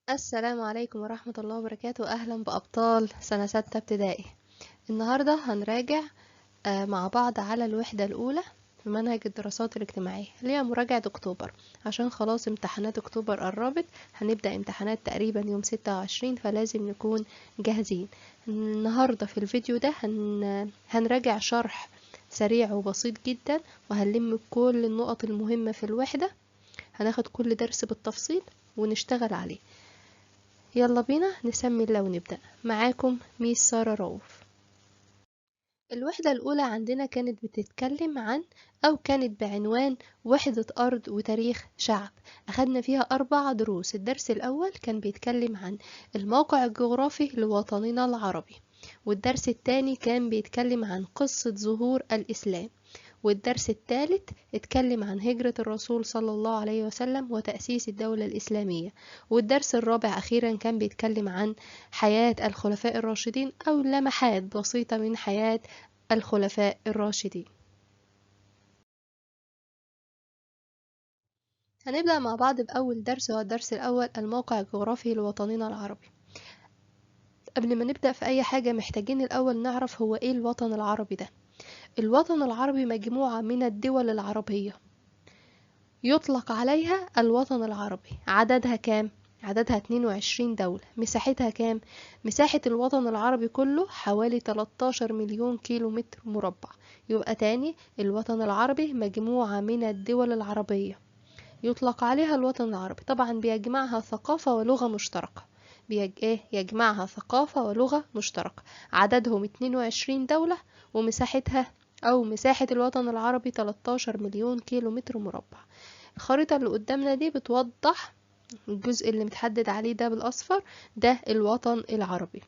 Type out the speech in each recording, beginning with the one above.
السلام عليكم ورحمة الله وبركاته. أهلا بأبطال سنة 6 ابتدائي. النهاردة هنراجع مع بعض على الوحدة الأولى في منهج الدراسات الاجتماعية اللي هي مراجعة أكتوبر، عشان خلاص امتحانات أكتوبر قربت. هنبدأ امتحانات تقريبا يوم 26، فلازم نكون جاهزين. النهاردة في الفيديو ده هنراجع شرح سريع وبسيط جدا، وهنلم كل النقط المهمة في الوحدة. هناخد كل درس بالتفصيل ونشتغل عليه. يلا بينا نسمي الله ونبدأ. معاكم ميس سارة رؤوف. الوحدة الأولى عندنا كانت بتتكلم عن أو كانت بعنوان وحدة أرض وتاريخ شعب. أخدنا فيها 4 دروس. الدرس الأول كان بيتكلم عن الموقع الجغرافي لوطننا العربي، والدرس الثاني كان بيتكلم عن قصة ظهور الإسلام، والدرس الثالث اتكلم عن هجرة الرسول صلى الله عليه وسلم وتأسيس الدولة الإسلامية، والدرس الرابع أخيرا كان بيتكلم عن حياة الخلفاء الراشدين أو لمحات بسيطة من حياة الخلفاء الراشدين. هنبدأ مع بعض بأول درس، هو الدرس الأول الموقع الجغرافي لوطننا العربي. قبل ما نبدأ في أي حاجة محتاجين الأول نعرف هو إيه الوطن العربي ده. الوطن العربي مجموعة من الدول العربية يطلق عليها الوطن العربي. عددها كام؟ عددها 22 دولة. مساحتها كام؟ مساحة الوطن العربي كله حوالي 13 مليون كيلو متر مربع. يبقى تاني، الوطن العربي مجموعة من الدول العربية يطلق عليها الوطن العربي. طبعا بيجمعها ثقافة ولغة مشتركة. يجمعها ثقافة ولغة مشتركة. عددهم 22 دولة، ومساحتها أو مساحة الوطن العربي 13 مليون كيلو متر مربع. الخريطة اللي قدامنا دي بتوضح الجزء اللي متحدد عليه ده بالأصفر، ده الوطن العربي.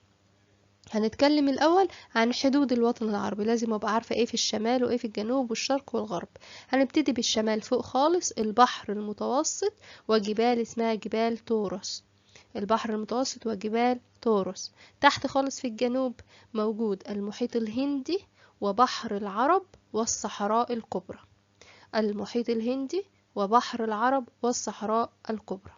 هنتكلم الأول عن حدود الوطن العربي. لازم أبقى عارفة ايه في الشمال وايه في الجنوب والشرق والغرب. هنبتدي بالشمال. فوق خالص البحر المتوسط وجبال اسمها جبال طورس. البحر المتوسط وجبال طورس. تحت خالص في الجنوب موجود المحيط الهندي وبحر العرب والصحراء الكبرى. المحيط الهندي وبحر العرب والصحراء الكبرى.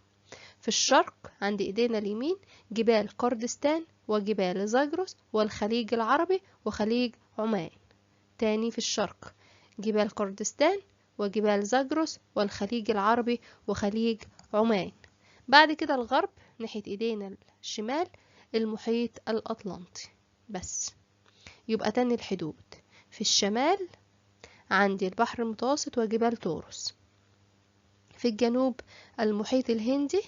في الشرق عند ايدينا اليمين جبال كردستان وجبال زاجرس والخليج العربي وخليج عمان. تاني في الشرق جبال كردستان وجبال زاجرس والخليج العربي وخليج عمان. بعد كده الغرب ناحية ايدينا الشمال المحيط الأطلنطي بس. يبقى تاني الحدود: في الشمال عندي البحر المتوسط وجبال طورس، في الجنوب المحيط الهندي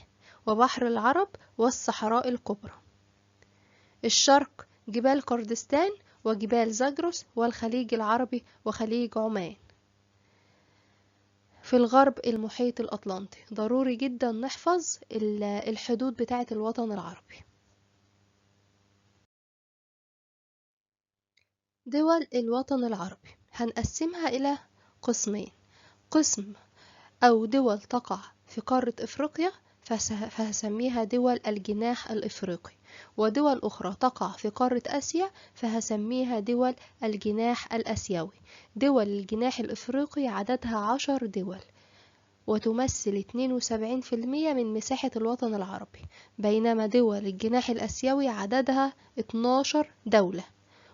وبحر العرب والصحراء الكبرى، الشرق جبال كردستان وجبال زاجرس والخليج العربي وخليج عمان، في الغرب المحيط الأطلنطي. ضروري جدا نحفظ الحدود بتاعة الوطن العربي. دول الوطن العربي هنقسمها إلى قسمين: قسم أو دول تقع في قارة إفريقيا فهسميها دول الجناح الإفريقي، ودول أخرى تقع في قارة آسيا فهسميها دول الجناح الآسيوي. دول الجناح الإفريقي عددها 10 دول، وتمثل 72% من مساحة الوطن العربي، بينما دول الجناح الآسيوي عددها 12 دولة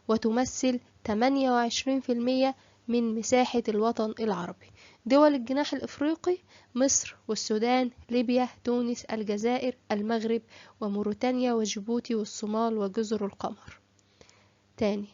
وتمثل 28% من مساحة الوطن العربي. دول الجناح الإفريقي: مصر والسودان، ليبيا، تونس، الجزائر، المغرب، وموريتانيا وجيبوتي والصومال وجزر القمر. تاني: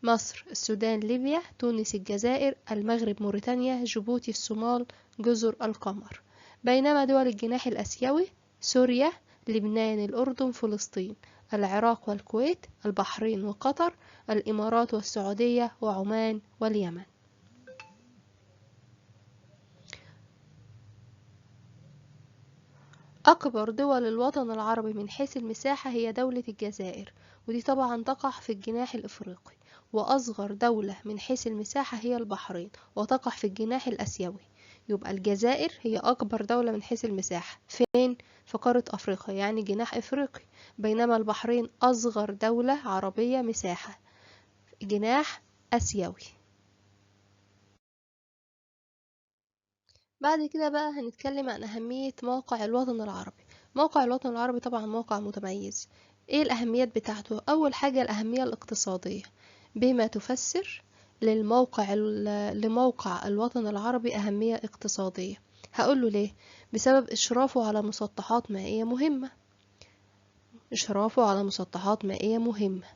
مصر، السودان، ليبيا، تونس، الجزائر، المغرب، موريتانيا، جيبوتي، الصومال، جزر القمر. بينما دول الجناح الآسيوي: سوريا، لبنان، الأردن، فلسطين، العراق والكويت، البحرين وقطر، الإمارات والسعودية وعمان واليمن. أكبر دول الوطن العربي من حيث المساحة هي دولة الجزائر، ودي طبعا تقع في الجناح الإفريقي. وأصغر دولة من حيث المساحة هي البحرين، وتقع في الجناح الآسيوي. يبقى الجزائر هي أكبر دولة من حيث المساحة. فين؟ في قارة أفريقيا، يعني جناح إفريقي. بينما البحرين أصغر دولة عربية مساحة، جناح آسيوي. بعد كده بقى هنتكلم عن أهمية موقع الوطن العربي. موقع الوطن العربي طبعا موقع متميز. ايه الأهميات بتاعته؟ أول حاجة الأهمية الاقتصادية، بما تفسر لموقع الوطن العربي أهمية اقتصادية. هقوله ليه؟ بسبب إشرافه على مسطحات مائية مهمة. إشرافه على مسطحات مائية مهمة.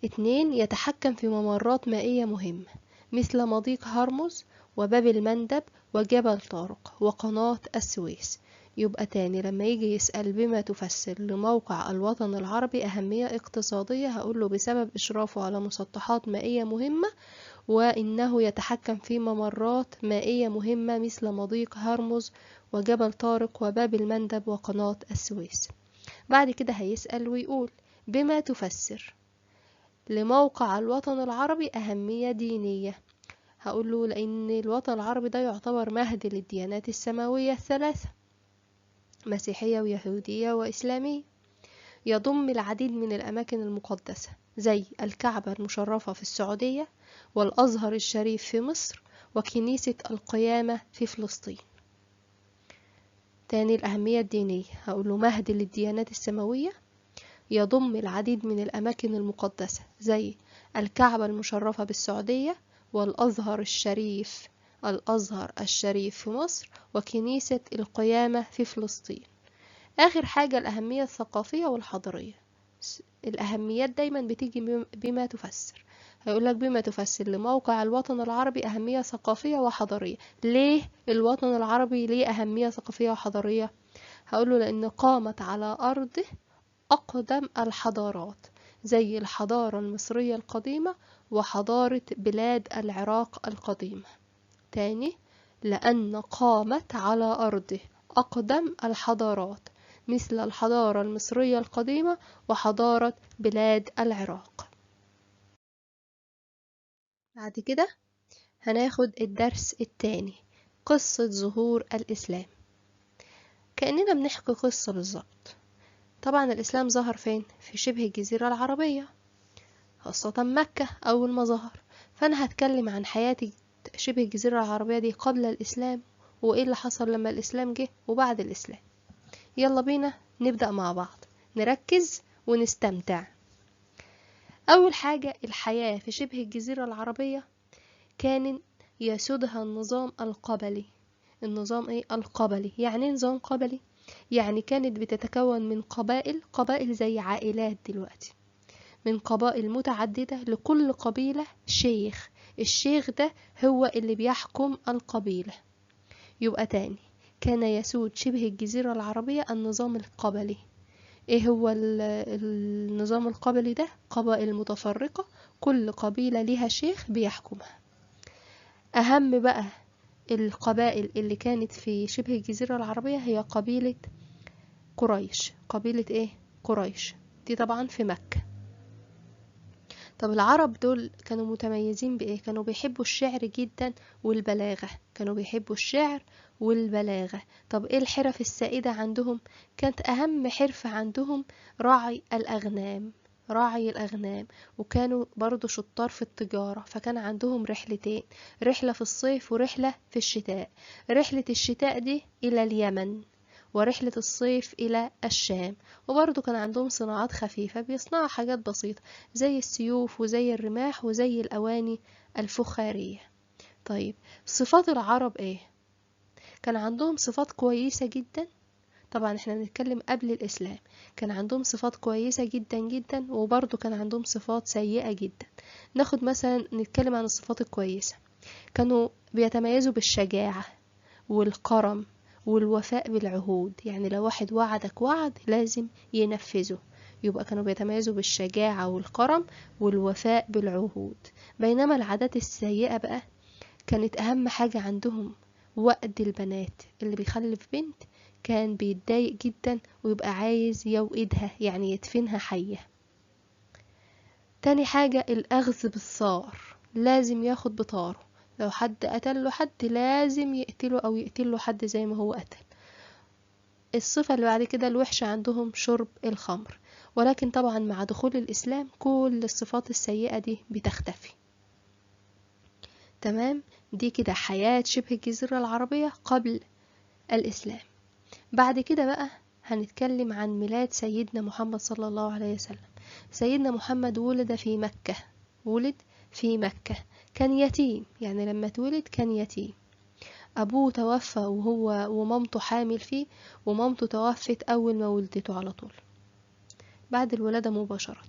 2. يتحكم في ممرات مائية مهمة مثل مضيق هرمز وباب المندب وجبل طارق وقناة السويس. يبقى تاني لما يجي يسأل بما تفسر لموقع الوطن العربي أهمية اقتصادية، هقوله بسبب إشرافه على مسطحات مائية مهمة، وإنه يتحكم في ممرات مائية مهمة مثل مضيق هرمز وجبل طارق وباب المندب وقناة السويس. بعد كده هيسأل ويقول بما تفسر لموقع الوطن العربي أهمية دينية. هقوله لأن الوطن العربي ده يعتبر مهد للديانات السماوية الثلاثة، مسيحية ويهودية وإسلامية. يضم العديد من الأماكن المقدسة زي الكعبة المشرفة في السعودية والأزهر الشريف في مصر وكنيسة القيامة في فلسطين. تاني الأهمية الدينية، هقوله مهد للديانات السماوية، يضم العديد من الأماكن المقدسة زي الكعبة المشرفة بالسعودية والأزهر الشريف في مصر وكنيسة القيامة في فلسطين. آخر حاجة الأهمية الثقافية والحضارية. الأهميات دايما بتيجي بما تفسر. هيقولك بما تفسر لموقع الوطن العربي أهمية ثقافية وحضارية. ليه الوطن العربي ليه أهمية ثقافية وحضارية؟ هقوله لأن قامت على أرضه أقدم الحضارات زي الحضارة المصرية القديمة وحضارة بلاد العراق القديمة. تاني، لأن قامت على أرضه أقدم الحضارات مثل الحضارة المصرية القديمة وحضارة بلاد العراق. بعد كده هناخد الدرس التاني، قصة ظهور الإسلام. كأننا بنحكي قصة بالظبط. طبعا الإسلام ظهر فين؟ في شبه الجزيرة العربية، خاصة مكة أول ما ظهر. فأنا هتكلم عن حياة شبه الجزيرة العربية دي قبل الإسلام، وإيه اللي حصل لما الإسلام جه وبعد الإسلام. يلا بينا نبدأ مع بعض، نركز ونستمتع. أول حاجة الحياة في شبه الجزيرة العربية كان يسودها النظام القبلي. النظام ايه؟ القبلي. يعني ايه نظام قبلي؟ يعني كانت بتتكون من قبائل زي عائلات دلوقتي، من قبائل متعددة، لكل قبيلة شيخ. الشيخ ده هو اللي بيحكم القبيلة. يبقى تاني، كان يسود شبه الجزيرة العربية النظام القبلي. ايه هو النظام القبلي ده؟ قبائل متفرقة، كل قبيلة ليها شيخ بيحكمها. أهم بقى القبائل اللي كانت في شبه الجزيرة العربية هي قبيلة قريش. قبيلة ايه؟ قريش. دي طبعا في مكة. طب العرب دول كانوا متميزين بإيه؟ كانوا بيحبوا الشعر جدا والبلاغة. كانوا بيحبوا الشعر والبلاغة. طب إيه الحرف السائدة عندهم؟ كانت أهم حرفة عندهم راعي الأغنام. راعي الأغنام. وكانوا برضو شطار في التجارة، فكان عندهم رحلتين، رحلة في الصيف ورحلة في الشتاء. رحلة الشتاء دي إلى اليمن، ورحلة الصيف إلى الشام. وبرضو كان عندهم صناعات خفيفة، بيصنعوا حاجات بسيطة زي السيوف وزي الرماح وزي الأواني الفخارية. طيب صفات العرب ايه؟ كان عندهم صفات كويسة جدا. طبعا احنا بنتكلم قبل الإسلام. كان عندهم صفات كويسة جدا جدا، وبرضو كان عندهم صفات سيئة جدا. ناخد مثلا نتكلم عن الصفات الكويسة. كانوا بيتميزوا بالشجاعة والكرم والوفاء بالعهود. يعني لو واحد وعدك وعد لازم ينفذه. يبقى كانوا بيتميزوا بالشجاعة والكرم والوفاء بالعهود. بينما العادات السيئة بقى كانت أهم حاجة عندهم وأد البنات. اللي بيخلف بنت كان بيتضايق جدا ويبقى عايز يوئدها، يعني يدفنها حية. تاني حاجة الأخذ بالثار، لازم ياخد بطاره. لو حد قتله حد لازم يقتله أو يقتله حد زي ما هو قتل. الصفة اللي بعد كده الوحشة عندهم شرب الخمر. ولكن طبعا مع دخول الإسلام كل الصفات السيئة دي بتختفي. تمام؟ دي كده حياة شبه الجزيرة العربية قبل الإسلام. بعد كده بقى هنتكلم عن ميلاد سيدنا محمد صلى الله عليه وسلم. سيدنا محمد ولد في مكة، ولد في مكة، كان يتيم، يعني لما اتولد كان يتيم. أبوه توفى ومامته حامل فيه، ومامته توفت أول ما ولدته على طول، بعد الولادة مباشرة.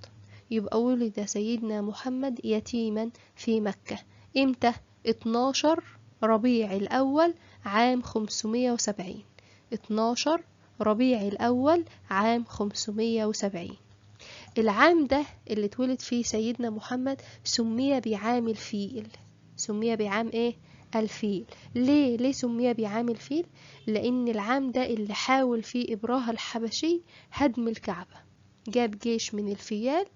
يبقى ولد سيدنا محمد يتيما في مكة. امتى؟ 12 ربيع الأول عام 570. 12 ربيع الأول عام 570. العام ده اللي اتولد فيه سيدنا محمد سمي بعام الفيل. سمي بعام ايه؟ الفيل. ليه سمي بعام الفيل؟ لأن العام ده اللي حاول فيه إبرهة الحبشي هدم الكعبة. جاب جيش من الفيال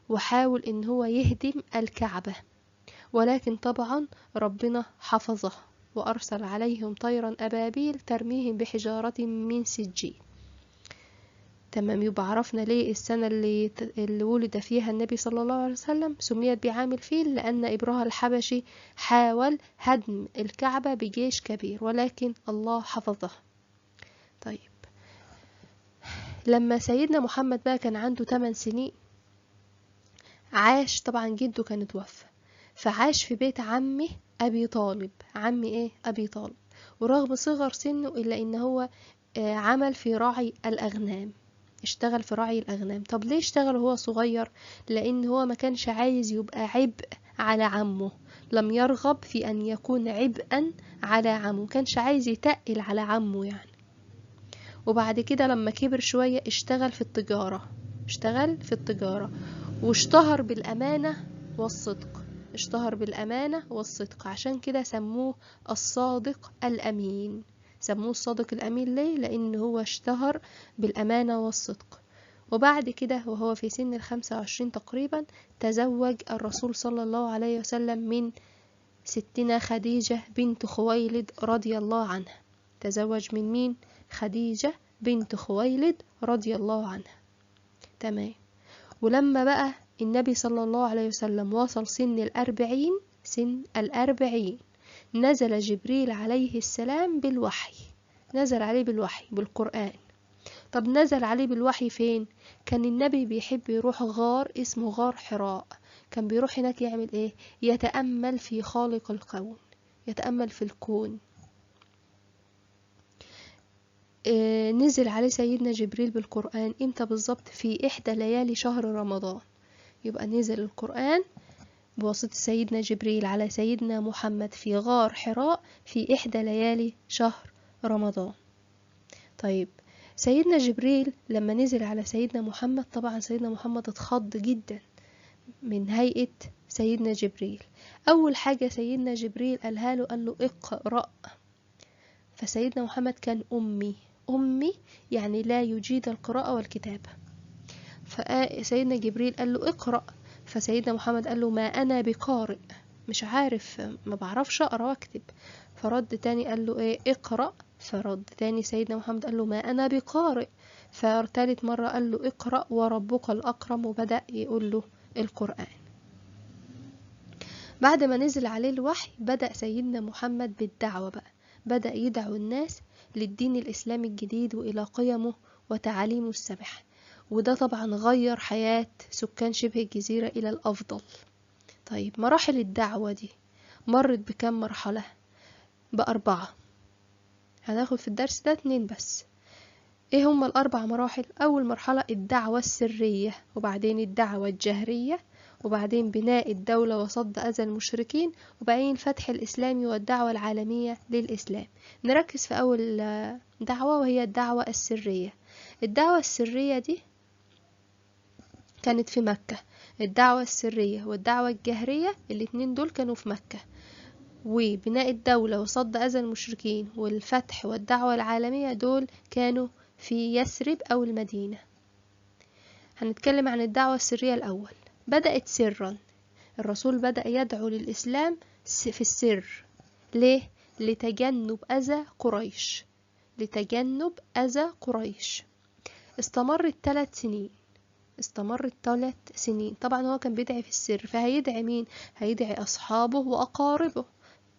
وحاول ان هو يهدم الكعبة، ولكن طبعا ربنا حفظه وأرسل عليهم طيرا أبابيل ترميهم بحجارة من سجيل. تمام. يبقى عرفنا ليه السنة اللي ولد فيها النبي صلى الله عليه وسلم سميت بعام الفيل، لأن إبرهة الحبشي حاول هدم الكعبة بجيش كبير، ولكن الله حفظه. طيب، لما سيدنا محمد بقى كان عنده 8 سنين، عاش، طبعا جده كان توفى، فعاش في بيت عمه أبي طالب. عمي ايه؟ أبي طالب. ورغم صغر سنه إلا إن هو عمل في راعي الأغنام، اشتغل في راعي الأغنام. طب ليه اشتغل وهو صغير؟ لأن هو ما كانش عايز يبقى عبء على عمه، لم يرغب في أن يكون عبئا على عمه، كانش عايز يتقل على عمه يعني. وبعد كده لما كبر شوية اشتغل في التجارة، اشتغل في التجارة واشتهر بالأمانة والصدق. اشتهر بالأمانة والصدق، عشان كده سموه الصادق الأمين. سموه الصادق الأمين ليه؟ لأن هو اشتهر بالأمانة والصدق. وبعد كده وهو في سن 25 تقريبا تزوج الرسول صلى الله عليه وسلم من ستنا خديجة بنت خويلد رضي الله عنها. تزوج من مين؟ خديجة بنت خويلد رضي الله عنها. تمام. ولما بقى النبي صلى الله عليه وسلم وصل سن الأربعين نزل جبريل عليه السلام بالوحي. نزل عليه بالوحي بالقرآن. طب نزل عليه بالوحي فين؟ كان النبي بيحب يروح غار اسمه غار حراء. كان بيروح هناك يعمل ايه؟ يتأمل في خالق الكون، يتأمل في الكون. نزل عليه سيدنا جبريل بالقرآن امتى بالظبط؟ في إحدى ليالي شهر رمضان. يبقى نزل القرآن بواسطة سيدنا جبريل على سيدنا محمد في غار حراء في إحدى ليالي شهر رمضان. طيب، سيدنا جبريل لما نزل على سيدنا محمد، طبعا سيدنا محمد اتخض جدا من هيئة سيدنا جبريل. أول حاجة سيدنا جبريل قالها له، قال له اقرأ. فسيدنا محمد كان أمي يعني لا يجيد القراءة والكتابة. فسيدنا جبريل قال له اقرأ، فسيدنا محمد قال له ما أنا بقارئ، مش عارف، ما بعرفش أقرأ واكتب. فرد تاني قال له ايه؟ اقرأ. فرد تاني سيدنا محمد قال له ما أنا بقارئ. فتالت مرة قال له اقرأ وربك الأكرم، وبدأ يقول له القرآن. بعد ما نزل عليه الوحي بدأ سيدنا محمد بالدعوة بقى، بدأ يدعو الناس للدين الإسلامي الجديد وإلى قيمه وتعاليمه السامحة. وده طبعا غير حياة سكان شبه الجزيرة إلى الأفضل. طيب، مراحل الدعوة دي مرت بكم مرحلة؟ ب4. هناخد في الدرس ده 2 بس. ايه هما ال4 مراحل؟ أول مرحلة الدعوة السرية، وبعدين الدعوة الجهرية، وبعدين بناء الدولة وصد أذى المشركين، وبعدين الفتح الإسلامي والدعوة العالمية للإسلام. نركز في أول دعوة وهي الدعوة السرية. الدعوة السرية دي كانت في مكة. الدعوة السرية والدعوة الجهرية الاتنين دول كانوا في مكة. وبناء الدولة وصد أذى المشركين والفتح والدعوة العالمية دول كانوا في يثرب أو المدينة. هنتكلم عن الدعوة السرية الأول. بدأت سرا، الرسول بدأ يدعو للإسلام في السر. ليه؟ لتجنب أذى قريش. لتجنب أذى قريش. استمرت 3 سنين. استمرت 3 سنين. طبعا هو كان بيدعي في السر، فهيدعي مين؟ هيدعي أصحابه وأقاربه.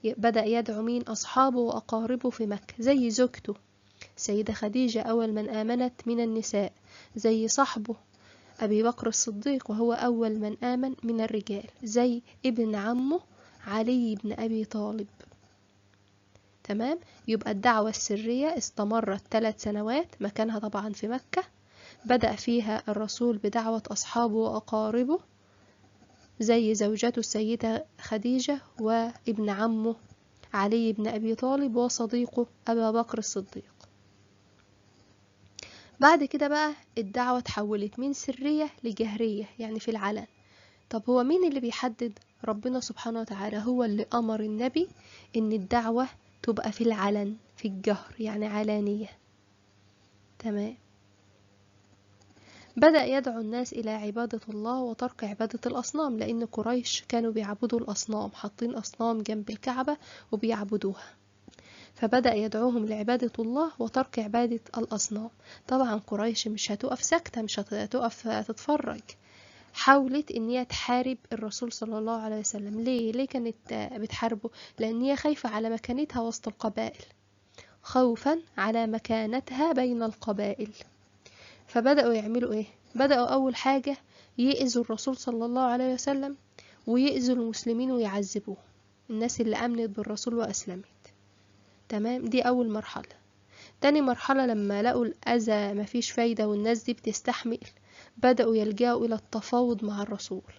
بدأ يدعو مين؟ أصحابه وأقاربه في مكة، زي زوجته. السيدة خديجة أول من آمنت من النساء، زي صاحبه أبي بكر الصديق وهو أول من آمن من الرجال، زي ابن عمه علي بن أبي طالب. تمام. يبقى الدعوة السرية استمرت 3 سنوات، مكانها طبعا في مكة. بدأ فيها الرسول بدعوة أصحابه وأقاربه زي زوجته السيدة خديجة وابن عمه علي بن أبي طالب وصديقه أبا بكر الصديق. بعد كده بقى الدعوة تحولت من سرية لجهرية، يعني في العلن. طب هو مين اللي بيحدد؟ ربنا سبحانه وتعالى هو اللي أمر النبي إن الدعوة تبقى في العلن، في الجهر، يعني علانية. تمام. بدأ يدعو الناس إلى عبادة الله وترك عبادة الأصنام، لأن قريش كانوا بيعبدوا الأصنام، حاطين أصنام جنب الكعبة وبيعبدوها. فبدأ يدعوهم لعبادة الله وترك عبادة الأصنام. طبعا قريش مش هتقف ساكتة، مش هتقف تتفرج. حاولت ان هي تحارب الرسول صلى الله عليه وسلم. ليه كانت بتحاربه؟ لان هي خايفة على مكانتها وسط القبائل، خوفا على مكانتها بين القبائل. فبدأوا يعملوا ايه؟ بدأوا اول حاجة يأذوا الرسول صلى الله عليه وسلم ويأذوا المسلمين ويعذبوه، الناس اللي آمنت بالرسول وأسلمت. تمام. دي أول مرحلة. تاني مرحلة لما لقوا الأذى مفيش فايدة والناس دي بتستحمل، بدأوا يلجأوا إلى التفاوض مع الرسول،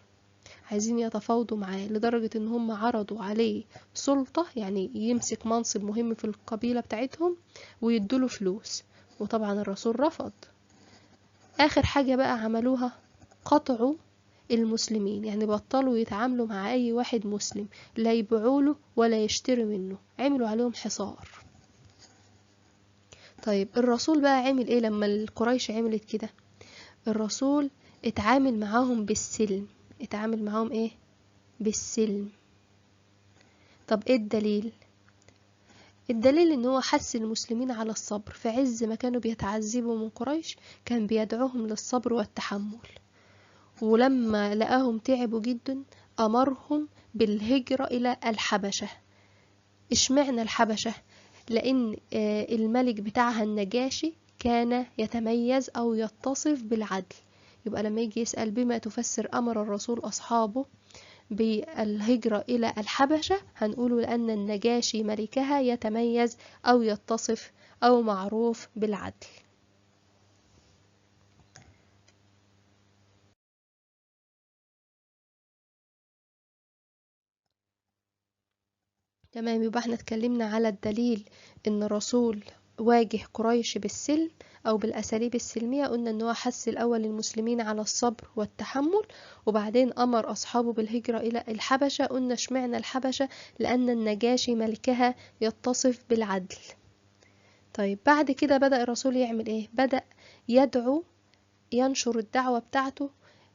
عايزين يتفاوضوا معاه، لدرجة إن هم عرضوا عليه سلطة، يعني يمسك منصب مهم في القبيلة بتاعتهم ويدوله فلوس، وطبعا الرسول رفض. آخر حاجة بقى عملوها قطعوا المسلمين، يعني بطلوا يتعاملوا مع أي واحد مسلم، لا يبيعوله ولا يشتروا منه، عملوا عليهم حصار. طيب الرسول بقى عمل ايه لما القريش عملت كده؟ الرسول اتعامل معاهم بالسلم. اتعامل معاهم ايه؟ بالسلم. طب ايه الدليل؟ الدليل ان هو حث المسلمين على الصبر في عز ما كانوا بيتعذبوا من قريش، كان بيدعوهم للصبر والتحمل. ولما لقاهم تعبوا جدا امرهم بالهجرة الى الحبشة. اشمعنى الحبشة؟ لأن الملك بتاعها النجاشي كان يتميز أو يتصف بالعدل. يبقى لما يجي يسأل بما تفسر أمر الرسول أصحابه بالهجرة إلى الحبشة، هنقوله لأن النجاشي ملكها يتميز أو يتصف أو معروف بالعدل. تمام. يبقى احنا اتكلمنا على الدليل ان الرسول واجه قريش بالسلم او بالاساليب السلمية. قلنا ان هو حث الاول المسلمين على الصبر والتحمل، وبعدين امر اصحابه بالهجرة الى الحبشة. قلنا اشمعنى الحبشة؟ لان النجاشي ملكها يتصف بالعدل. طيب بعد كده بدأ الرسول يعمل ايه؟ بدأ يدعو، ينشر الدعوة بتاعته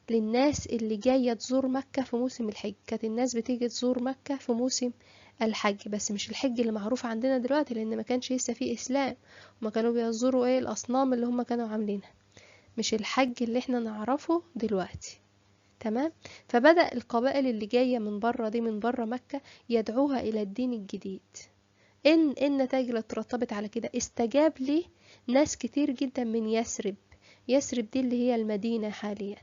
للناس اللي جاية تزور مكة في موسم الحج. كانت الناس بتيجي تزور مكة في موسم الحج، بس مش الحج اللي معروف عندنا دلوقتي، لان ما كانش لسه فيه اسلام، وما كانوا بيزوروا ايه الاصنام اللي هم كانوا عاملينها. مش الحج اللي احنا نعرفه دلوقتي. تمام. فبدأ القبائل اللي جاية من بره دي، من بره مكة، يدعوها الى الدين الجديد. ان النتائج اللي اترتبت على كده، استجاب ليه ناس كتير جدا من يثرب. يثرب دي اللي هي المدينة حاليا،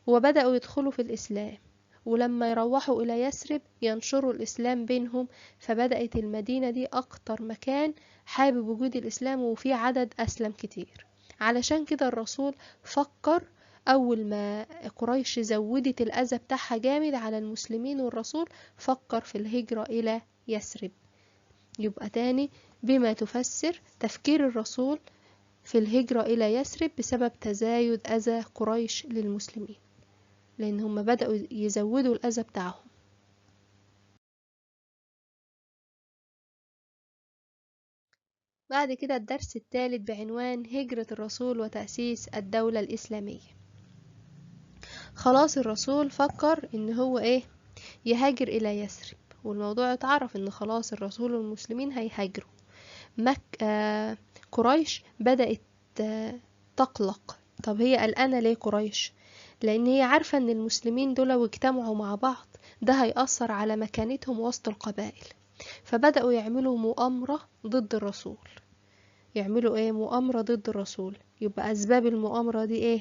وبدأوا يدخلوا في الإسلام. ولما يروحوا إلى يثرب ينشروا الإسلام بينهم، فبدأت المدينة دي أكتر مكان حابب وجود الإسلام وفي عدد أسلم كتير. علشان كده الرسول فكر أول ما قريش زودت الأذى بتاعها جامد على المسلمين والرسول، فكر في الهجرة إلى يثرب. يبقى تاني بما تفسر تفكير الرسول في الهجرة إلى يثرب بسبب تزايد أذى قريش للمسلمين، لأن هم بدأوا يزودوا الأذى بتاعهم. بعد كده الدرس الثالث بعنوان هجرة الرسول وتأسيس الدولة الإسلامية. خلاص الرسول فكر إن هو إيه؟ يهاجر إلى يثرب، والموضوع اتعرف إن خلاص الرسول والمسلمين هيهاجروا. قريش بدأت تقلق. طب هي قلقانة ليه قريش؟ لأن هي عارفة إن المسلمين دول لو اجتمعوا مع بعض ده هيأثر على مكانتهم وسط القبائل، فبدأوا يعملوا مؤامرة ضد الرسول. يعملوا ايه؟ مؤامرة ضد الرسول. يبقى أسباب المؤامرة دي ايه؟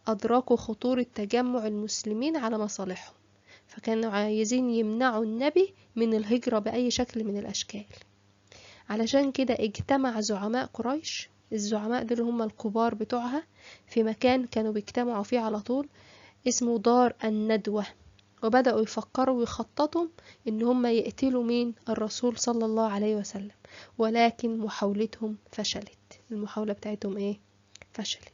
أدركوا خطورة تجمع المسلمين على مصالحهم، فكانوا عايزين يمنعوا النبي من الهجرة بأي شكل من الأشكال. علشان كده اجتمع زعماء قريش، الزعماء دول هم الكبار بتوعها، في مكان كانوا بيجتمعوا فيه على طول اسمه دار الندوة، وبدأوا يفكروا ويخططوا ان هم يقتلوا مين؟ الرسول صلى الله عليه وسلم. ولكن محاولتهم فشلت. المحاولة بتاعتهم ايه؟ فشلت.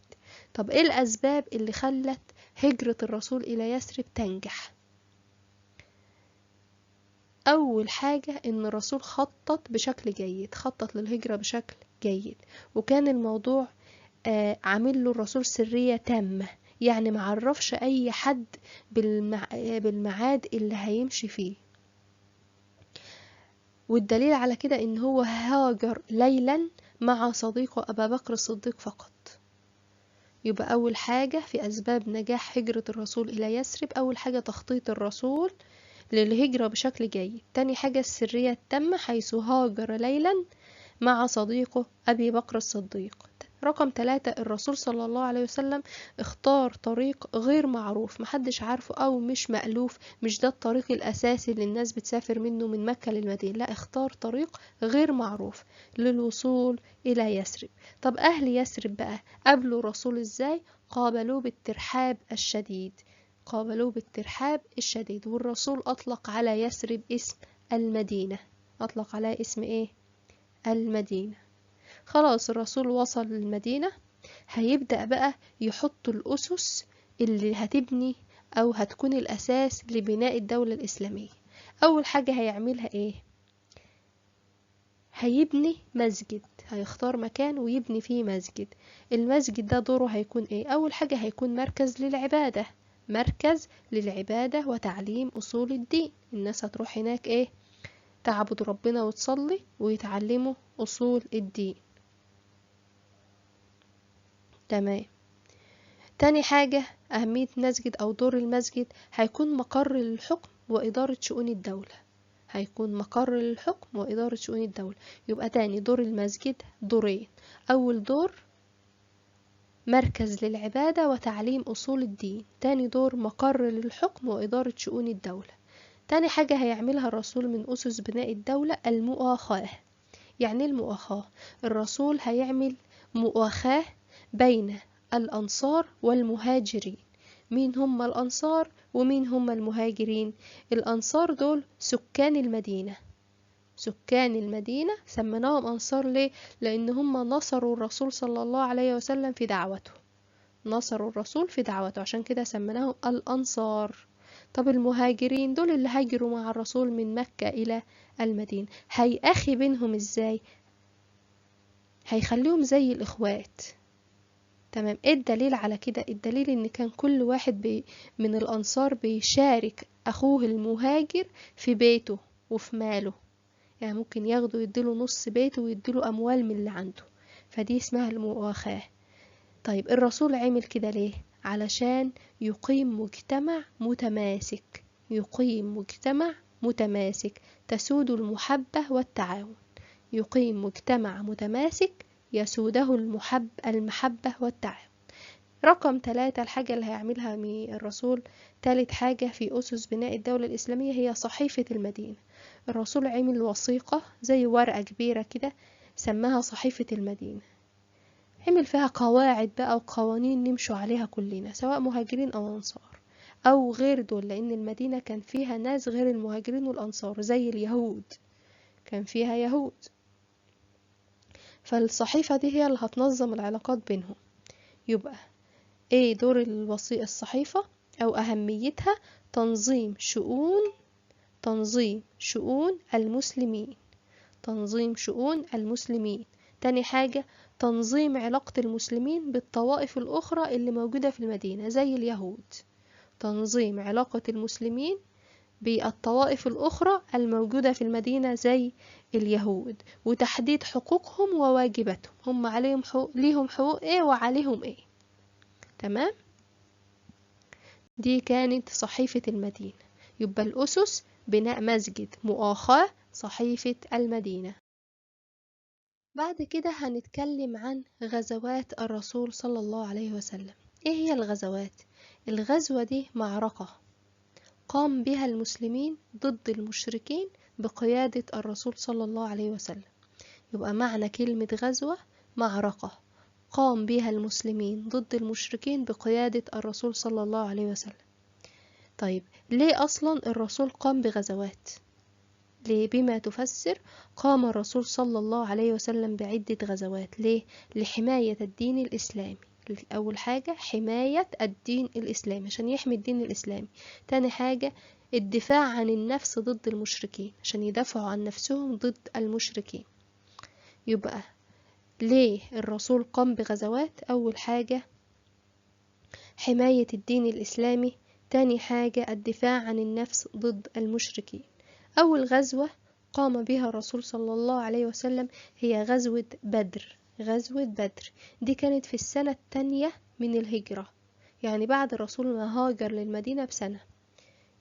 طب ايه الأسباب اللي خلت هجرة الرسول إلى يثرب تنجح؟ أول حاجة إن الرسول خطط بشكل جيد، خطط للهجرة بشكل جيد، وكان الموضوع عامل له الرسول سرية تامة، يعني معرفش أي حد بالميعاد اللي هيمشي فيه. والدليل على كده إن هو هاجر ليلا مع صديقه أبا بكر الصديق فقط. يبقى أول حاجة في أسباب نجاح هجرة الرسول إلى يثرب، أول حاجة تخطيط الرسول للهجرة بشكل جيد. تاني حاجة السرية التامة، حيث هاجر ليلا مع صديقه أبي بكر الصديق. رقم 3، الرسول صلى الله عليه وسلم اختار طريق غير معروف، محدش عارفه أو مش مألوف، مش ده الطريق الأساسي اللي الناس بتسافر منه من مكة للمدينة، لا، اختار طريق غير معروف للوصول إلى يثرب. طب أهل يثرب بقى قابلوا الرسول إزاي؟ قابلوه بالترحاب الشديد، قابلوه بالترحاب الشديد. والرسول أطلق على يثرب اسم المدينة، أطلق عليها اسم إيه؟ المدينة. خلاص الرسول وصل للمدينة، هيبدأ بقى يحط الأسس اللي هتبني أو هتكون الأساس لبناء الدولة الإسلامية. أول حاجة هيعملها إيه؟ هيبني مسجد، هيختار مكان ويبني فيه مسجد. المسجد ده دوره هيكون إيه؟ أول حاجة هيكون مركز للعبادة، مركز للعبادة وتعليم أصول الدين. الناس هتروح هناك إيه؟ تعبد ربنا وتصلي ويتعلموا أصول الدين. تمام. تاني حاجة أهمية المسجد أو دور المسجد، هيكون مقر للحكم وإدارة شؤون الدولة، هيكون مقر للحكم وإدارة شؤون الدولة. يبقى تاني دور المسجد دورين، أول دور مركز للعبادة وتعليم أصول الدين، تاني دور مقر للحكم وإدارة شؤون الدولة. تاني حاجة هيعملها الرسول من أسس بناء الدولة المؤاخاة. يعني المؤاخاة، الرسول هيعمل مؤاخاة بين الأنصار والمهاجرين. مين هم الأنصار ومين هم المهاجرين؟ الأنصار دول سكان المدينة، سكان المدينة سميناهم أنصار ليه؟ لأن هم نصروا الرسول صلى الله عليه وسلم في دعوته، نصروا الرسول في دعوته، عشان كده سميناهم الأنصار. طب المهاجرين دول اللي هاجروا مع الرسول من مكة إلى المدينة، هيأخي بينهم إزاي؟ هيخليهم زي الإخوات. تمام. ايه الدليل على كده؟ الدليل ان كان كل واحد من الانصار بيشارك اخوه المهاجر في بيته وفي ماله، يعني ممكن ياخده يديله نص بيته ويديله اموال من اللي عنده، فدي اسمها المؤاخاة. طيب الرسول عمل كده ليه؟ علشان يقيم مجتمع متماسك، يقيم مجتمع متماسك تسود المحبة والتعاون، يقيم مجتمع متماسك يسوده المحبة والتعاون. رقم 3، الحاجة اللي هيعملها الرسول، تالت حاجة في أسس بناء الدولة الإسلامية، هي صحيفة المدينة. الرسول عمل وثيقة زي ورقة كبيرة كده سماها صحيفة المدينة، عمل فيها قواعد بقى وقوانين نمشوا عليها كلنا، سواء مهاجرين أو أنصار أو غير دول، لأن المدينة كان فيها ناس غير المهاجرين والأنصار زي اليهود، كان فيها يهود. فالصحيفة دي هي اللي هتنظم العلاقات بينهم. يبقى ايه دور الصحيفة او اهميتها؟ تنظيم شؤون المسلمين، تنظيم شؤون المسلمين. تاني حاجة تنظيم علاقة المسلمين بالطوائف الاخرى اللي موجودة في المدينة زي اليهود، تنظيم علاقة المسلمين بالطوائف الأخرى الموجودة في المدينة زي اليهود، وتحديد حقوقهم وواجباتهم، هم عليهم حقوق، ليهم حقوق ايه وعليهم ايه. تمام. دي كانت صحيفة المدينة. يبقى الأسس بناء مسجد، مؤاخاة، صحيفة المدينة. بعد كده هنتكلم عن غزوات الرسول صلى الله عليه وسلم. ايه هي الغزوات؟ الغزوة دي معركة قام بها المسلمين ضد المشركين بقيادة الرسول صلى الله عليه وسلم. يبقى معنى كلمة غزوة معركة قام بها المسلمين ضد المشركين بقيادة الرسول صلى الله عليه وسلم. طيب ليه أصلا الرسول قام بغزوات؟ ليه؟ بما تفسر قام الرسول صلى الله عليه وسلم بعدة غزوات. ليه؟ لحماية الدين الإسلامي. أول حاجة حماية الدين الإسلامي عشان يحمي الدين الإسلامي. تاني حاجة الدفاع عن النفس ضد المشركين عشان يدافعوا عن نفسهم ضد المشركين. يبقى ليه الرسول قام بغزوات؟ أول حاجة حماية الدين الإسلامي، تاني حاجة الدفاع عن النفس ضد المشركين. أول غزوة قام بها الرسول صلى الله عليه وسلم هي غزوة بدر. غزوة بدر دي كانت في السنة التانية من الهجرة، يعني بعد الرسول ما هاجر للمدينة بسنة.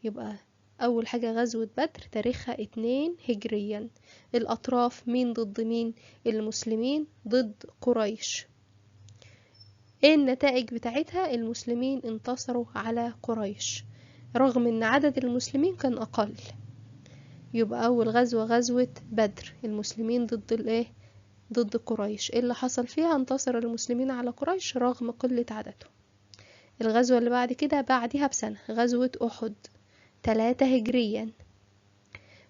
يبقى أول حاجة غزوة بدر تاريخها 2 هجريا. الأطراف مين ضد مين؟ المسلمين ضد قريش. ايه النتائج بتاعتها؟ المسلمين انتصروا على قريش رغم ان عدد المسلمين كان اقل. يبقى اول غزوة غزوة بدر، المسلمين ضد الايه؟ ضد قريش. ايه اللي حصل فيها؟ انتصر المسلمين على قريش رغم قلة عددهم. الغزوة اللي بعد كده بعدها بسنة غزوة احد 3 هجريا.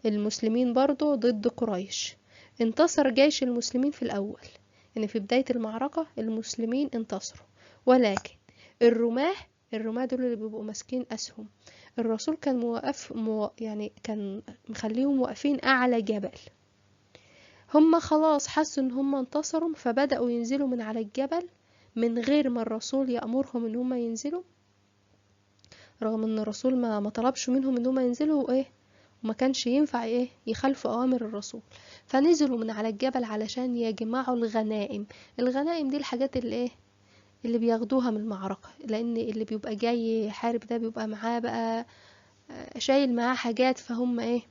المسلمين برضو ضد قريش. انتصر جيش المسلمين في الأول، يعني في بداية المعركة المسلمين انتصروا، ولكن الرماة دول اللي بيبقوا ماسكين أسهم، الرسول كان يعني كان مخليهم واقفين أعلى جبل. هم خلاص حسوا ان هم انتصروا فبدأوا ينزلوا من على الجبل من غير ما الرسول يأمرهم ان هم ينزلوا، رغم ان الرسول ما طلبش منهم ان هم ينزلوا ايه، وما كانش ينفع ايه يخالفوا اوامر الرسول. فنزلوا من على الجبل علشان يجمعوا الغنائم. الغنائم دي الحاجات اللي ايه اللي بياخدوها من المعركة، لان اللي بيبقى جاي يحارب ده بيبقى معاه بقى شايل معاه حاجات، فهم ايه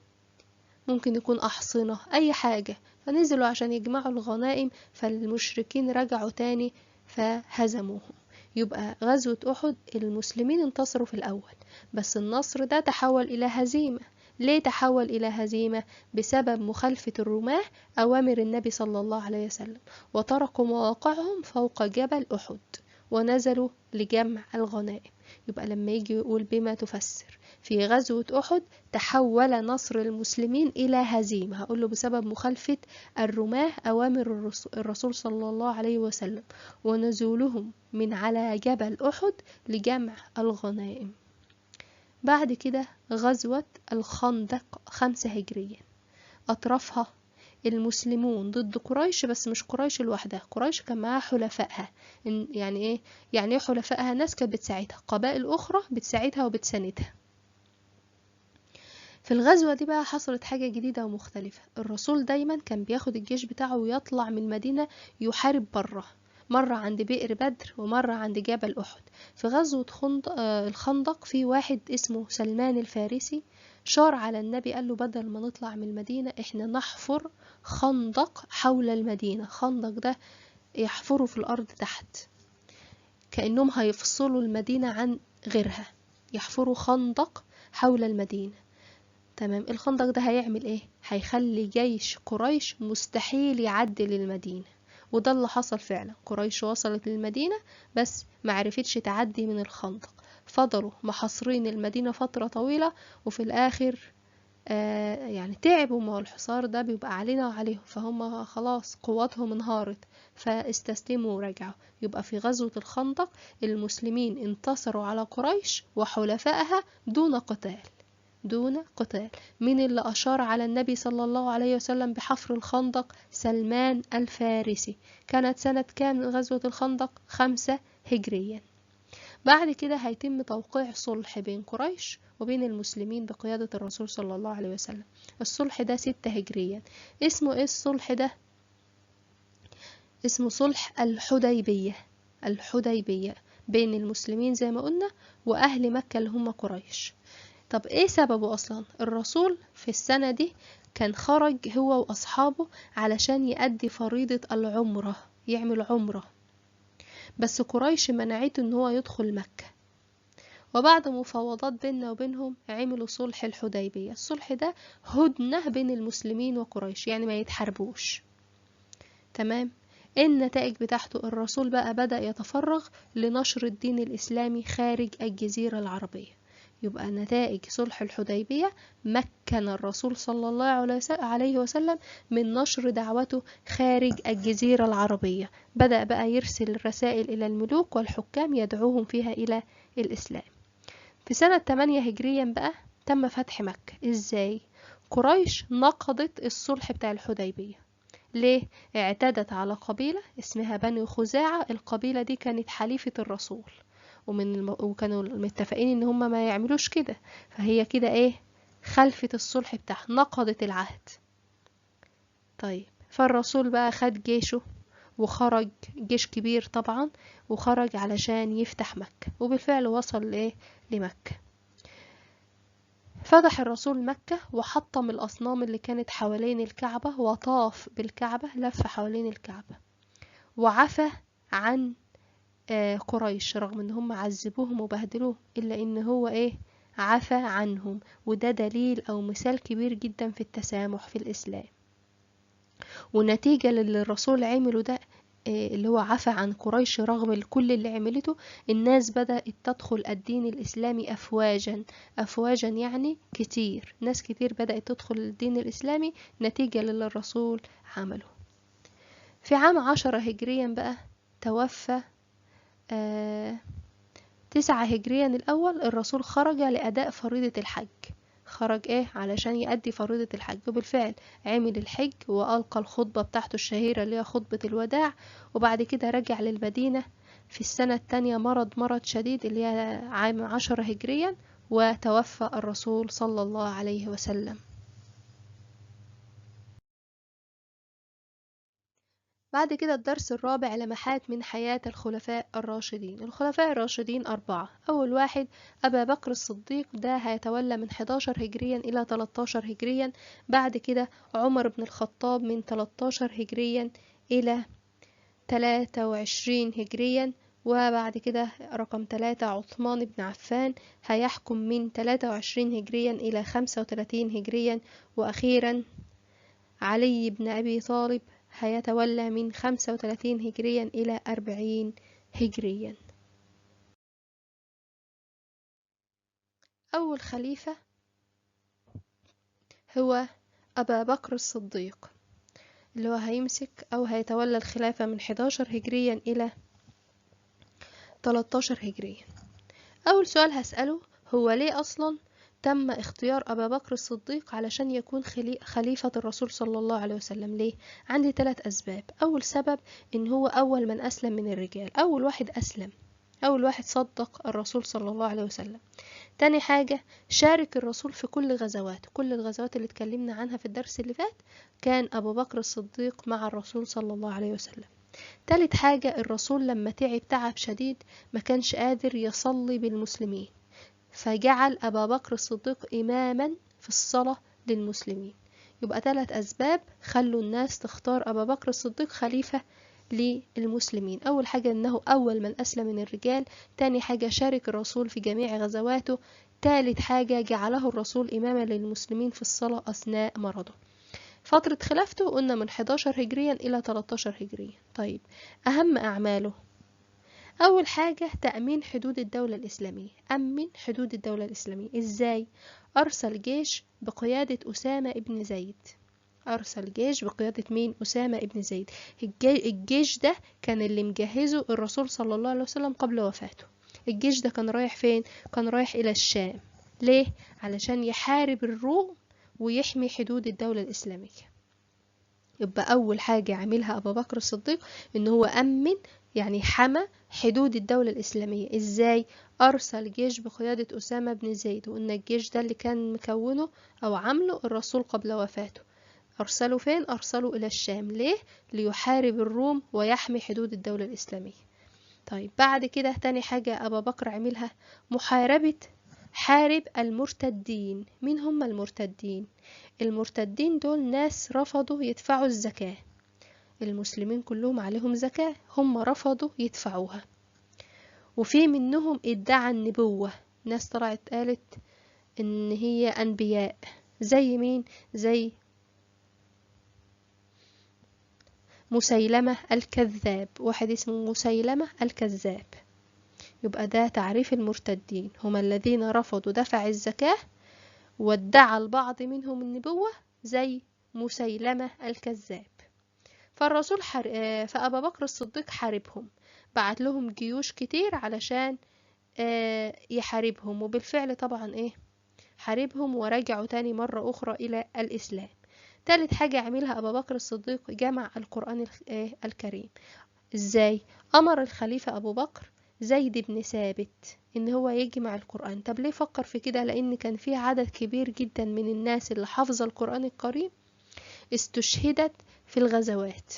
ممكن يكون احصنة اي حاجة، فنزلوا عشان يجمعوا الغنائم. فالمشركين رجعوا تاني فهزموهم. يبقى غزوة أحد المسلمين انتصروا في الأول، بس النصر ده تحول إلى هزيمة. ليه تحول إلى هزيمة؟ بسبب مخالفة الرماة أوامر النبي صلى الله عليه وسلم، وتركوا مواقعهم فوق جبل أحد ونزلوا لجمع الغنائم. يبقى لما يجي يقول بما تفسر في غزوة أحد تحول نصر المسلمين إلى هزيمة، هقول له بسبب مخالفة الرماة أوامر الرسول صلى الله عليه وسلم ونزولهم من على جبل أحد لجمع الغنائم. بعد كده غزوة الخندق 5 هجريا. أطرافها المسلمون ضد قريش، بس مش قريش لوحدها، قريش كان معاها حلفائها. يعني ايه؟ يعني ايه حلفائها؟ ناس كانت بتساعدها، قبائل أخرى بتساعدها وبتساندها. في الغزوة دي بقى حصلت حاجة جديدة ومختلفة. الرسول دايما كان بياخد الجيش بتاعه ويطلع من المدينة يحارب بره، مرة عند بئر بدر ومرة عند جبل أحد. في غزوة الخندق في واحد اسمه سلمان الفارسي شار على النبي، قال له بدل ما نطلع من المدينة احنا نحفر خندق حول المدينة. خندق ده يحفروا في الأرض تحت، كأنهم هيفصلوا المدينة عن غيرها، يحفروا خندق حول المدينة. تمام. الخندق ده هيعمل ايه؟ هيخلي جيش قريش مستحيل يعدي للمدينة، وده اللي حصل فعلا. قريش وصلت للمدينة بس معرفتش تعدي من الخندق، فضلوا محاصرين المدينة فترة طويلة، وفي الآخر يعني تعبوا. ما الحصار ده بيبقى علينا وعليهم، فهم خلاص قواتهم انهارت فاستسلموا ورجعوا. يبقى في غزوة الخندق المسلمين انتصروا على قريش وحلفائها دون قتال. دون قتال. مين اللي أشار على النبي صلى الله عليه وسلم بحفر الخندق؟ سلمان الفارسي. كانت سنة كام غزوة الخندق؟ 5 هجريا. بعد كده هيتم توقيع صلح بين قريش وبين المسلمين بقيادة الرسول صلى الله عليه وسلم. الصلح ده 6 هجريا. اسمه ايه الصلح ده؟ اسمه صلح الحديبية. الحديبية بين المسلمين زي ما قلنا وأهل مكة اللي هم قريش. طب ايه سببه اصلا؟ الرسول في السنة دي كان خرج هو واصحابه علشان يأدي فريضة العمرة، يعمل عمرة، بس قريش منعته ان هو يدخل مكة. وبعد مفاوضات بيننا وبينهم عملوا صلح الحديبية. الصلح ده هدنة بين المسلمين وقريش، يعني ما يتحاربوش. تمام. النتائج بتاعته الرسول بقى بدأ يتفرغ لنشر الدين الإسلامي خارج الجزيرة العربية. يبقى نتائج صلح الحديبية مكن الرسول صلى الله عليه وسلم من نشر دعوته خارج الجزيرة العربية. بدأ بقى يرسل رسائل إلى الملوك والحكام يدعوهم فيها إلى الإسلام. في سنة 8 هجريا بقى تم فتح مكة. إزاي؟ قريش نقضت الصلح بتاع الحديبية. ليه؟ اعتدت على قبيلة اسمها بني خزاعة. القبيلة دي كانت حليفة الرسول، وكانوا متفقين ان هم ما يعملوش كده، فهي كده ايه؟ خلفت الصلح بتاعها، نقضت العهد. طيب، فالرسول بقى خد جيشه وخرج، جيش كبير طبعا، وخرج علشان يفتح مكة، وبالفعل وصل لايه؟ لمكة. فتح الرسول مكة وحطم الأصنام اللي كانت حوالين الكعبة، وطاف بالكعبة، لف حوالين الكعبة، وعفى عن قريش رغم ان هم عذبوهم وبهدلوهم، الا ان هو ايه؟ عفى عنهم. وده دليل او مثال كبير جدا في التسامح في الاسلام. ونتيجة للي الرسول عمله ده، اللي هو عفى عن قريش رغم كل اللي عملته، الناس بدأت تدخل الدين الإسلامي أفواجا. أفواجا يعني كتير، ناس كتير بدأت تدخل الدين الإسلامي نتيجة للي الرسول عمله. في عام 10 هجريا بقى توفى 9 هجريا الأول الرسول خرج لأداء فريضة الحج. خرج ايه؟ علشان يأدي فريضة الحج، وبالفعل عمل الحج وألقى الخطبة بتاعته الشهيرة اللي هي خطبة الوداع. وبعد كده رجع للمدينة في السنة التانية، مرض شديد اللي هي عام 10 هجريا، وتوفى الرسول صلى الله عليه وسلم. بعد كده الدرس الرابع، لمحات من حياة الخلفاء الراشدين. الخلفاء الراشدين 4. أول واحد أبا بكر الصديق، ده هيتولى من 11 هجريا إلى 13 هجريا. بعد كده عمر بن الخطاب من 13 هجريا إلى 23 هجريا. وبعد كده رقم 3 عثمان بن عفان، هيحكم من 23 هجريا إلى 35 هجريا. وأخيرا علي بن أبي طالب هيتولى من 35 هجريا إلى 40 هجريا. أول خليفة هو أبا بكر الصديق، اللي هو هيمسك أو هيتولى الخلافة من 11 هجريا إلى 13 هجريا. أول سؤال هسأله، هو ليه أصلا تم اختيار أبا بكر الصديق علشان يكون خليفة الرسول صلى الله عليه وسلم؟ ليه؟ عندي 3 أسباب. أول سبب إن هو أول من أسلم من الرجال، أول واحد أسلم، أول واحد صدق الرسول صلى الله عليه وسلم. تاني حاجة، شارك الرسول في كل غزواته، كل الغزوات اللي اتكلمنا عنها في الدرس اللي فات كان أبو بكر الصديق مع الرسول صلى الله عليه وسلم. تالت حاجة، الرسول لما تعب شديد ما كانش قادر يصلي بالمسلمين، فجعل أبا بكر الصديق إماما في الصلاة للمسلمين. يبقى 3 أسباب خلوا الناس تختار أبا بكر الصديق خليفة للمسلمين. أول حاجة أنه أول من أسلم من الرجال. تاني حاجة شارك الرسول في جميع غزواته. تالت حاجة جعله الرسول إماما للمسلمين في الصلاة أثناء مرضه. فترة خلافته قلنا من 11 هجريا إلى 13 هجريا. طيب، أهم أعماله، أول حاجة تأمين حدود الدولة الإسلامية. أمن حدود الدولة الإسلامية إزاي؟ أرسل جيش بقيادة أسامة ابن زيد. أرسل جيش بقيادة مين؟ أسامة ابن زيد. الجيش ده كان اللي مجهزه الرسول صلى الله عليه وسلم قبل وفاته. الجيش ده كان رايح فين؟ كان رايح إلى الشام. ليه؟ علشان يحارب الروم ويحمي حدود الدولة الإسلامية. يبقى أول حاجة عملها أبو بكر الصديق إن هو أمن، يعني حمى حدود الدولة الإسلامية. إزاي؟ أرسل جيش بقيادة أسامة بن زيد، وإن الجيش ده اللي كان مكونه أو عمله الرسول قبل وفاته. أرسلوا فين؟ أرسلوا إلى الشام. ليه؟ ليحارب الروم ويحمي حدود الدولة الإسلامية. طيب، بعد كده تاني حاجة أبا بكر عملها محاربة حارب المرتدين. مين هم المرتدين؟ المرتدين دول ناس رفضوا يدفعوا الزكاة. المسلمين كلهم عليهم زكاة، هم رفضوا يدفعوها. وفي منهم ادعى النبوة، ناس طلعت قالت ان هي انبياء. زي مين؟ زي مسيلمة الكذاب، واحد اسمه مسيلمة الكذاب. يبقى ده تعريف المرتدين، هم الذين رفضوا دفع الزكاة وادعى البعض منهم النبوة، زي مسيلمة الكذاب. فالرسول فأبا بكر الصديق حاربهم، بعت لهم جيوش كتير علشان يحاربهم، وبالفعل طبعا حاربهم ورجعوا تاني مرة أخرى إلى الإسلام. تالت حاجة عملها أبا بكر الصديق جمع القرآن الكريم. إزاي؟ أمر الخليفة أبو بكر زيد بن ثابت إن هو يجمع القرآن. طب ليه فكر في كده؟ لأن كان في عدد كبير جدا من الناس اللي حافظة القرآن الكريم استشهدت في الغزوات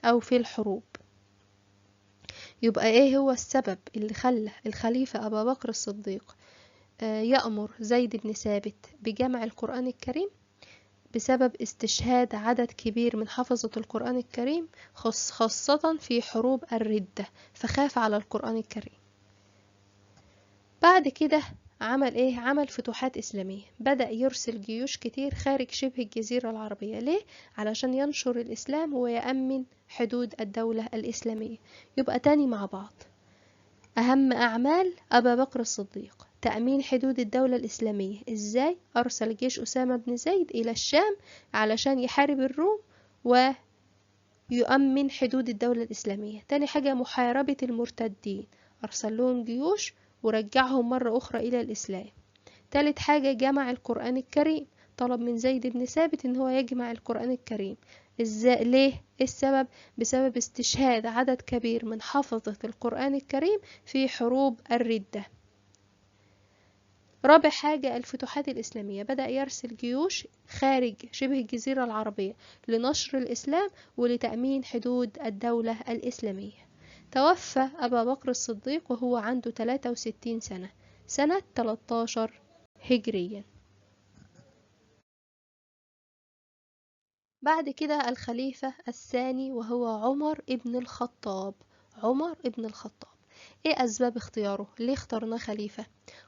أو في الحروب. يبقى إيه هو السبب اللي خلى الخليفة أبا بكر الصديق يأمر زيد بن ثابت بجمع القرآن الكريم؟ بسبب استشهاد عدد كبير من حفظة القرآن الكريم، خاصة في حروب الردة، فخاف على القرآن الكريم. بعد كده عمل عمل فتوحات إسلامية، بدأ يرسل جيوش كتير خارج شبه الجزيرة العربية. ليه؟ علشان ينشر الإسلام ويأمن حدود الدولة الإسلامية. يبقى تاني مع بعض، أهم أعمال أبا بكر الصديق تأمين حدود الدولة الإسلامية. إزاي؟ أرسل جيش أسامة بن زيد إلى الشام علشان يحارب الروم ويؤمن حدود الدولة الإسلامية. تاني حاجة محاربة المرتدين، أرسل لهم جيوش ورجعهم مرة أخرى إلى الإسلام. تالت حاجة جمع القرآن الكريم، طلب من زيد بن ثابت إن هو يجمع القرآن الكريم. إزاي؟ ليه؟ السبب؟ بسبب استشهاد عدد كبير من حفظة القرآن الكريم في حروب الردة. رابع حاجة الفتوحات الإسلامية، بدأ يرسل جيوش خارج شبه الجزيرة العربية لنشر الإسلام ولتأمين حدود الدولة الإسلامية. توفى أبا بكر الصديق وهو عنده 63 سنة، سنة 13 هجريا. بعد كده الخليفة الثاني وهو عمر ابن الخطاب. عمر ابن الخطاب، ايه أسباب اختياره؟ ليه اخترناه خليفة؟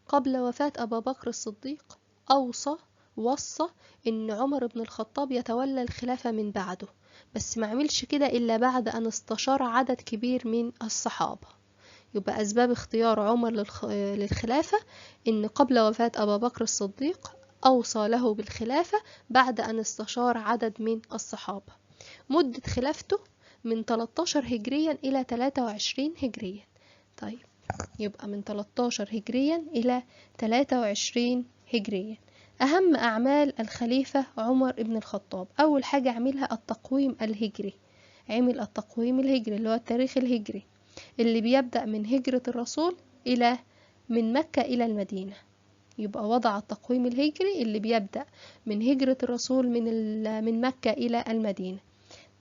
قبل وفاة أبا بكر الصديق وصى إن عمر بن الخطاب يتولى الخلافة من بعده، بس ما عملش كده إلا بعد أن استشار عدد كبير من الصحابة. يبقى أسباب اختيار عمر للخلافة إن قبل وفاة أبا بكر الصديق أوصى له بالخلافة بعد أن استشار عدد من الصحابة. مدة خلافته من 13 هجريا إلى 23 هجريا. طيب، يبقى من 13 هجريا إلى 23 هجريا. أهم أعمال الخليفة عمر بن الخطاب، أول حاجة عملها التقويم الهجري. عمل التقويم الهجري اللي هو التاريخ الهجري اللي بيبدأ من هجرة الرسول من مكة إلى المدينة. يبقى وضع التقويم الهجري اللي بيبدأ من هجرة الرسول من مكة إلى المدينة.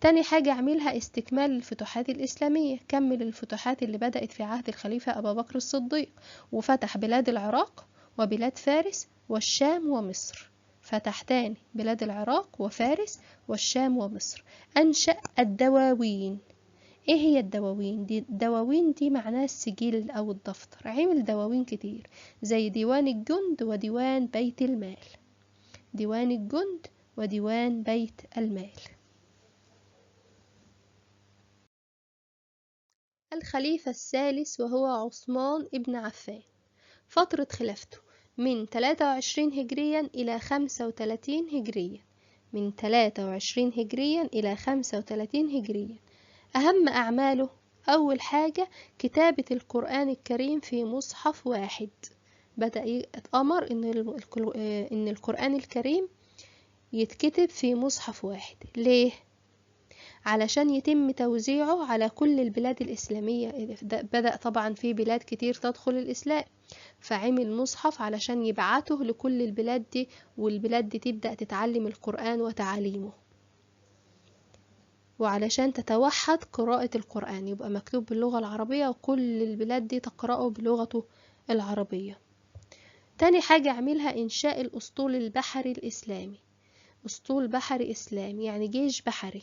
تاني حاجة عملها استكمال الفتوحات الإسلامية، كمل الفتوحات اللي بدأت في عهد الخليفة أبا بكر الصديق، وفتح بلاد العراق وبلاد فارس والشام ومصر. فتح تاني بلاد العراق وفارس والشام ومصر. أنشأ الدواوين. ايه هي الدواوين دي؟ الدواوين دي معناها السجل أو الدفتر. عمل دواوين كتير زي ديوان الجند وديوان بيت المال. ديوان الجند وديوان بيت المال. الخليفة الثالث وهو عثمان ابن عفان، فترة خلافته من 23 هجريا إلى 35 هجريا. من 23 هجريا إلى 35 هجريا. أهم أعماله، أول حاجة كتابة القرآن الكريم في مصحف واحد. بدأ يتأمر إن القرآن الكريم يتكتب في مصحف واحد. ليه؟ علشان يتم توزيعه على كل البلاد الإسلامية. بدأ طبعا في بلاد كتير تدخل الإسلام، فعمل مصحف علشان يبعته لكل البلاد دي، والبلاد دي تبدأ تتعلم القرآن وتعاليمه، وعلشان تتوحد قراءة القرآن، يبقى مكتوب باللغة العربية وكل البلاد دي تقرأه بلغته العربية. تاني حاجة عملها إنشاء الأسطول البحري الإسلامي. أسطول بحري إسلامي يعني جيش بحري،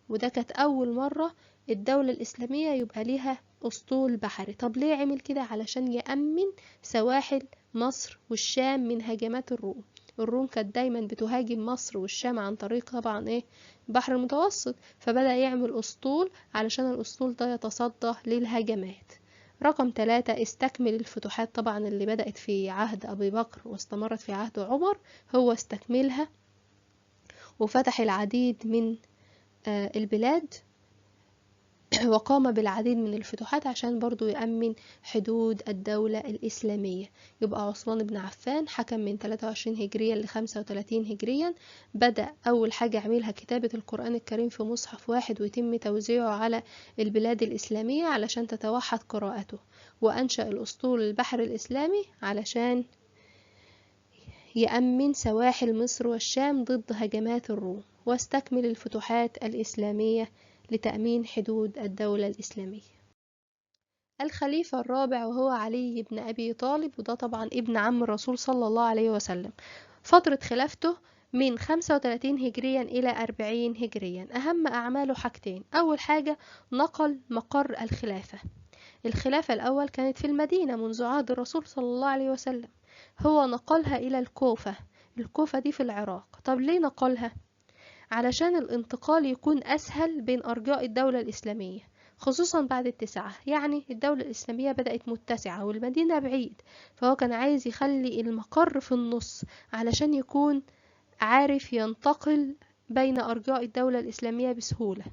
وده كانت أول مرة الدولة الإسلامية يبقى ليها أسطول بحري. طب ليه عمل كده؟ علشان يأمن سواحل مصر والشام من هجمات الروم. الروم كانت دايما بتهاجم مصر والشام عن طريق طبعا ايه، البحر المتوسط، فبدأ يعمل أسطول علشان الأسطول ده يتصدى للهجمات. رقم 3 استكمل الفتوحات طبعا اللي بدأت في عهد أبي بكر واستمرت في عهد عمر، هو استكملها وفتح العديد من البلاد وقام بالعديد من الفتوحات عشان برضو يأمن حدود الدولة الإسلامية. يبقى عثمان بن عفان حكم من 23 هجريا ل 35 هجريا. بدأ أول حاجة عملها كتابة القرآن الكريم في مصحف واحد ويتم توزيعه على البلاد الإسلامية علشان تتوحد قراءته، وأنشأ الأسطول البحري الإسلامي علشان يأمن سواحل مصر والشام ضد هجمات الروم، واستكمل الفتوحات الإسلامية لتأمين حدود الدولة الإسلامية. الخليفة الرابع وهو علي بن أبي طالب، وده طبعا ابن عم الرسول صلى الله عليه وسلم. فترة خلافته من 35 هجريا إلى 40 هجريا. أهم أعماله حاجتين. أول حاجة نقل مقر الخلافة. الخلافة الأول كانت في المدينة منذ عهد الرسول صلى الله عليه وسلم، هو نقلها إلى الكوفة. الكوفة دي في العراق. طب ليه نقلها؟ علشان الانتقال يكون أسهل بين أرجاء الدولة الإسلامية، خصوصا بعد التسعة. يعني الدولة الإسلامية بدأت متسعة والمدينة بعيد، فهو كان عايز يخلي المقر في النص علشان يكون عارف ينتقل بين أرجاء الدولة الإسلامية بسهولة.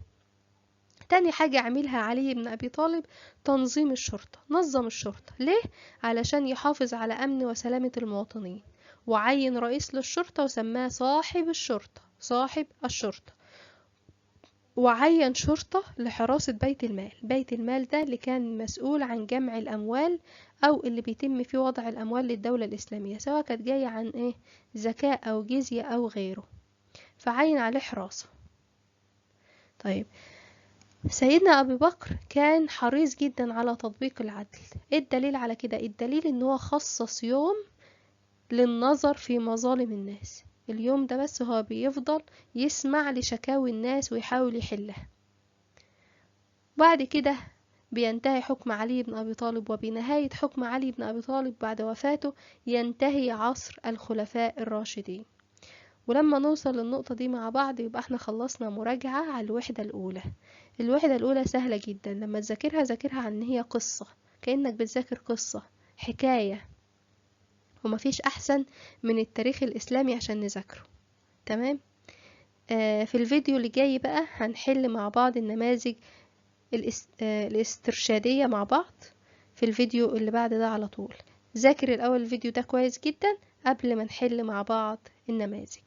تاني حاجة عملها علي بن أبي طالب تنظيم الشرطة. نظم الشرطة ليه؟ علشان يحافظ على أمن وسلامة المواطنين، وعين رئيس للشرطة وسماه صاحب الشرطة، صاحب الشرطة. وعين شرطة لحراسة بيت المال. بيت المال ده اللي كان مسؤول عن جمع الأموال أو اللي بيتم فيه وضع الأموال للدولة الإسلامية، سواء كانت جاية عن إيه، زكاة أو جزية أو غيره، فعين عليه حراسة. طيب سيدنا أبي بكر كان حريص جدا على تطبيق العدل. ايه الدليل على كده؟ الدليل ان هو خصص يوم للنظر في مظالم الناس. اليوم ده بس هو بيفضل يسمع لشكاوي الناس ويحاول يحلها. بعد كده بينتهي حكم علي بن أبي طالب، وبنهاية حكم علي بن أبي طالب بعد وفاته ينتهي عصر الخلفاء الراشدين. ولما نوصل للنقطة دي مع بعض يبقى احنا خلصنا مراجعة على الوحدة الأولى. الوحدة الأولى سهلة جدا، لما تذاكرها ذاكرها عن هي قصة، كأنك بتذاكر قصة حكاية، ومفيش أحسن من التاريخ الإسلامي عشان نذاكره. تمام. في الفيديو اللي جاي بقى هنحل مع بعض النماذج الاسترشادية مع بعض في الفيديو اللي بعد ده على طول. ذاكر الأول الفيديو ده كويس جدا قبل ما نحل مع بعض النماذج.